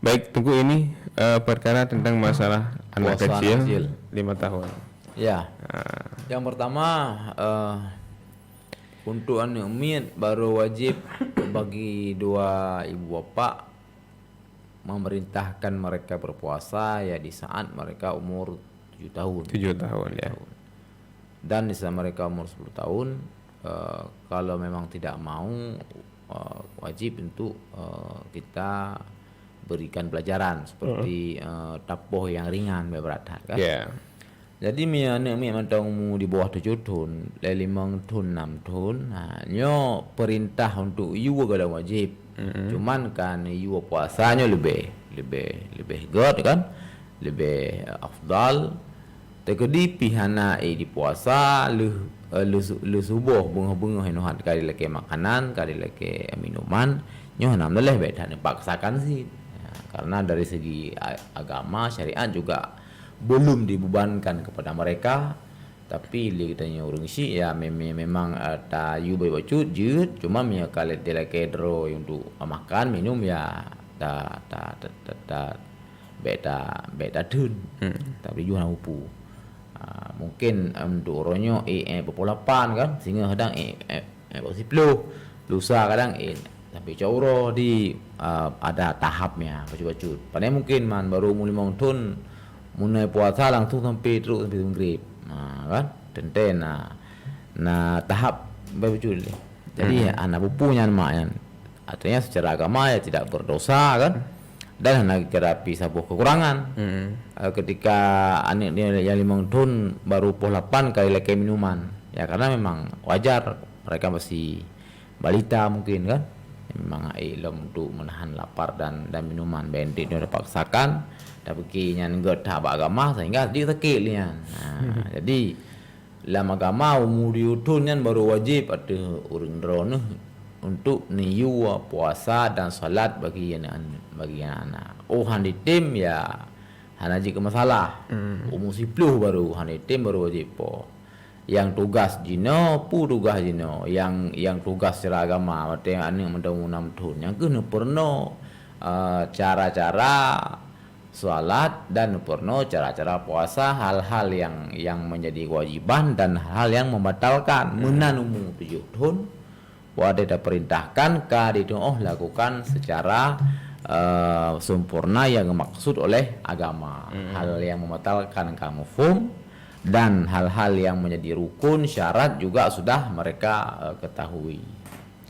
Baik, Tunggu, ini perkara tentang masalah anak Puasa anak kecil kecil. 5 tahun. Ya, yang pertama untuk anak umid baru wajib bagi dua ibu bapak memerintahkan mereka berpuasa ya di saat mereka umur 7 tahun. 7 tahun ya. Dan di saat mereka umur 10 tahun kalau memang tidak mau wajib untuk kita berikan pelajaran seperti tapoh yang ringan berat kan. Ya. Jadi anak mantau di bawah 7 tahun, 5 tahun, 6 tahun, nyo perintah untuk you kalau wajib. Cuman kan you puasanya lebih good kan, lebih afdal. Tekedi pihana di puasa lu subuh bunga-bunga henuhan kali lagi makanan, kali lagi minuman, nyo hanam dah beda paksakan sih. Ya, karena dari segi agama syariat juga belum dibebankan kepada mereka, tapi li katanya urang si ya memang ta you baik bacut jeut cuma ya kalau dia lagi dro untuk makan minum ya ta beda dun tapi you upu mungkin untuk orangnya berpolapan kan sehingga kadang bersipluh lusa kadang tapi cauro di ada tahapnya bacut-bacut padahal mungkin man baru umur 5 tahun mulai puasa langsung sampai terus sampai maghrib. Kan? Tenten tahap betul. Jadi anak pupunya maknya artinya secara agama ya tidak berdosa kan. Dan anak kerapi sabuh kekurangan. Ketika anak dia yang 5 tahun baru 8 kali lagi minuman. Ya karena memang wajar mereka masih balita mungkin kan. Memang ilmu untuk menahan lapar dan minuman bendik dia paksakan tapi kinyan god haba agama sehingga dia sakit lian. Jadi dalam agama umur diutun yan baru wajib ada urang drone untuk niyu puasa dan salat bagi anak. Han ditim ya hanaji ke masalah. Umur 10 baru han ditim baru wajib po. Yang tugas jino tugas jino yang tugas secara agama berarti anak mendawu 6 tahun yang kena perno cara-cara salat dan perno cara-cara puasa hal-hal yang menjadi kewajiban dan hal yang membatalkan menan umur 7 tahun wada diperintahkan lakukan secara sempurna yang dimaksud oleh agama hal yang membatalkan kamu dan hal-hal yang menjadi rukun syarat juga sudah mereka ketahui.